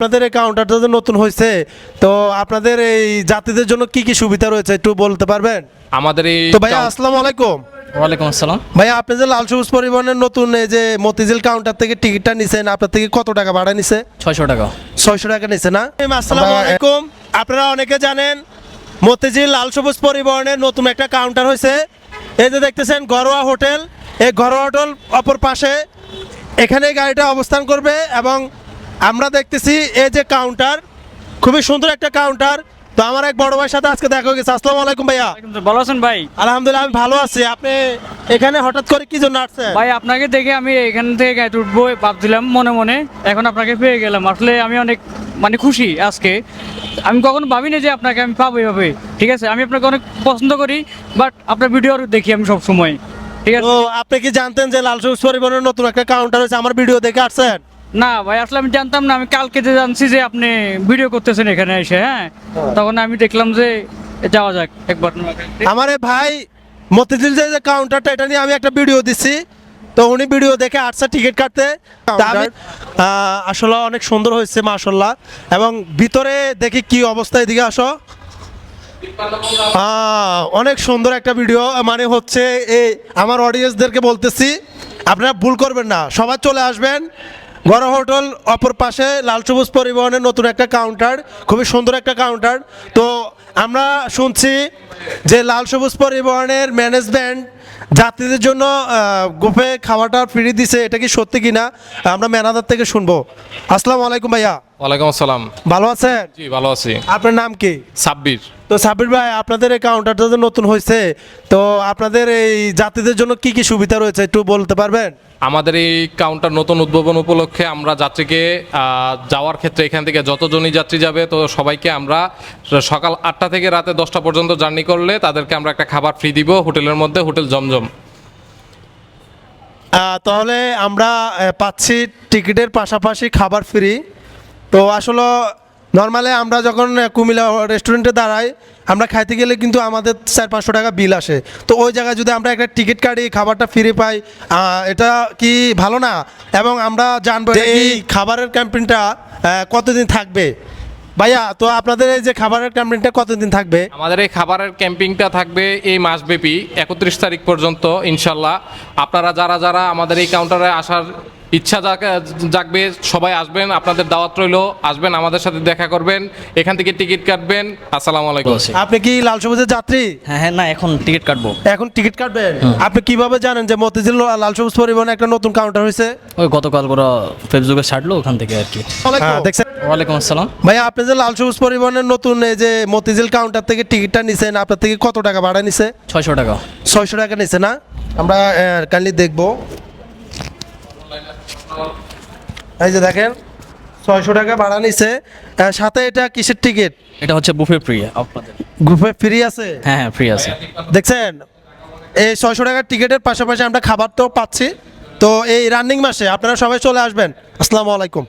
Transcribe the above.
আপনাদের এই কাউন্টারটা যে নতুন হয়েছে, তো আপনাদের এই যাত্রীদের জন্য কি কি সুবিধা রয়েছে একটু বলতে পারবেন? আমাদের এই তো ভাইয়া আসসালামু আলাইকুম। ওয়ালাইকুম আসসালাম। ভাইয়া আপনি যে লাল সবুজ পরিবহনের নতুন এই যে মতিঝিল কাউন্টার থেকে টিকিটটা নিছেন, আপনার থেকে কত টাকা ভাড়া নিছে? 600 টাকা। 600 টাকা নিছে না? আসসালামু আলাইকুম। আপনারা অনেকে জানেন মতিঝিল লাল সবুজ পরিবহনের নতুন একটা কাউন্টার হয়েছে। এই যে দেখতেছেন ঘরোয়া হোটেল, এই ঘরোয়া হোটেল অপর পাশে এখানে গাড়িটা অবস্থান করবে এবং আমরা দেখতেছি এই যে কাউন্টার, খুবই সুন্দর একটা কাউন্টার। তো আমার এক বড় ভাইয়ের সাথে আজকে দেখা হয়ে গেছে। আসসালামু আলাইকুম ভাইয়া। ভালো আছেন ভাই? আলহামদুলিল্লাহ আমি ভালো আছি। আপনি এখানে হঠাৎ করে কি জন্য আসছেন? ভাই আপনাকে দেখে আমি এখান থেকে গাড়িতে উঠবো ভাবছিলাম মনে মনে, এখন আপনাকে পেয়ে গেলাম। আসলে আমি অনেক খুশি আজকে। আমি কখনো ভাবিনি যে আপনাকে আমি পাবো এভাবে। ঠিক আছে, আমি আপনাকে অনেক পছন্দ করি, বাট আপনার ভিডিও দেখি আমি সব সময়। ঠিক আছে। তো আপনি কি জানতেন যে লাল সবুজ পরিবহনের নতুন একটা কাউন্টার হয়েছে? আমার ভিডিও দেখে আসছেন? না ভাই, আসলে আমি জানতাম না। আমি কালকে যে জানছি যে আপনি ভিডিও করতেছেন এখানে এসে, হ্যাঁ, তখন আমি দেখলাম যে যাওয়া যাক একবার। আমার এই ভাই মতিঝিল যে কাউন্টারটা, এটা নিয়ে আমি একটা ভিডিও দিচ্ছি, তো উনি ভিডিও দেখে আসছে টিকিট কাটতে। আসলে অনেক সুন্দর হয়েছে মাশাআল্লাহ। এবং ভিতরে দেখি কি অবস্থা, এদিকে আসো। অনেক সুন্দর একটা ভিডিও, মানে হচ্ছে এই আমার অডিয়েন্সদেরকে বলতেছি আপনারা ভুল করবেন না, সবাই চলে আসবেন। ঘরোয়া হোটেল অপর পাশে লাল সবুজ পরিবহনের নতুন একটা কাউন্টার, খুবই সুন্দর একটা কাউন্টার। তো আমরা শুনছি যে লাল সবুজ পরিবহনের ম্যানেজমেন্ট যাত্রীদের জন্য গ্রুপে খাওয়াটা ফ্রি দিছে, এটা কি সত্যি কিনা আমরা ম্যানেজার থেকে শুনবো। আসসালামু আলাইকুম ভাইয়া। ওয়ালাইকুম আসসালাম। ভালো আছেন? জি ভালো আছি। আপনার নাম কি? সাব্বির। তো সাব্বির ভাই, আপনাদের এই কাউন্টারটা যে নতুন হয়েছে, তো আপনাদের এই যাত্রীদের জন্য কি কি সুবিধা রয়েছে একটু বলতে পারবেন? আমাদের এই কাউন্টার নতুন উদ্ভাবন উপলক্ষে আমরা যাত্রীকে যাওয়ার ক্ষেত্রে এখান থেকে যতজনই যাত্রী যাবে তো সবাইকে আমরা সকাল 8টা থেকে রাতে 10টা পর্যন্ত জার্নি করলে তাদেরকে আমরা একটা খাবার ফ্রি দিব হোটেলের মধ্যে, হোটেল জমজম। তাহলে আমরা পাচ্ছি টিকিটের পাশাপাশি খাবার ফ্রি। তো আসলে নর্মালি আমরা যখন কুমিল্লা রেস্টুরেন্টে দাঁড়াই, আমরা খাইতে গেলে কিন্তু আমাদের 400-500 টাকা বিল আসে। তো ওই জায়গায় যদি আমরা একটা টিকিট কাটি, খাবারটা ফ্রি পাই, এটা কি ভালো না? এবং আমরা জানবো এই খাবারের ক্যাম্পেইনটা কতদিন থাকবে ভাইয়া। তো আপনাদের এই যে খাবারের ক্যাম্পেইনটা কতদিন থাকবে? আমাদের এই খাবারের ক্যাম্পিংটা থাকবে এই মাসব্যাপী 31 তারিখ পর্যন্ত ইনশাল্লাহ। আপনারা যারা যারা আমাদের এই কাউন্টারে আসার ইচ্ছা জাগবে সবাই আসবেন, আপনাদের দাওয়াত রইলো, আসবেন আমাদের সাথে দেখা করবেন, এখান থেকে টিকিট কাটবেন। আসসালামু আলাইকুম। আপনি কি লাল সবুজের যাত্রী? হ্যাঁ হ্যাঁ, না এখন টিকিট কাটবো। এখন টিকিট কাটবেন? আপনি কিভাবে জানেন যে মতিঝিল লাল সবুজ পরিবহনে একটা নতুন কাউন্টার হয়েছে? ওই গতকাল করে ফেসবুকে ছাড়লো, ওখান থেকে আর কি। দেখছেন? ওয়ালাইকুম আসসালাম। ভাইয়া আপনি যে লাল সবুজ পরিবহনের নতুন এই যে মতিঝিল কাউন্টার থেকে টিকিটটা নিছেন, আপনার থেকে কত টাকা ভাড়া নিছে? 600 টাকা। 600 টাকা নিছে না? আমরা কাইন্ডলি দেখবো। এই যে দেখেন 600 টাকা ভাড়া নিছে। সাথে এটা কিসের টিকিট? এটা হচ্ছে বুফে ফ্রি আপনাদের। গ্রুপে ফ্রি আছে? হ্যাঁ হ্যাঁ, ফ্রি আছে। দেখছেন, এই 600 টাকার টিকিটের পাশাপাশি আমরা খাবার তো পাচ্ছি। তো এই রানিং মাসে আপনারা সবাই চলে আসবেন। আসসালামু আলাইকুম।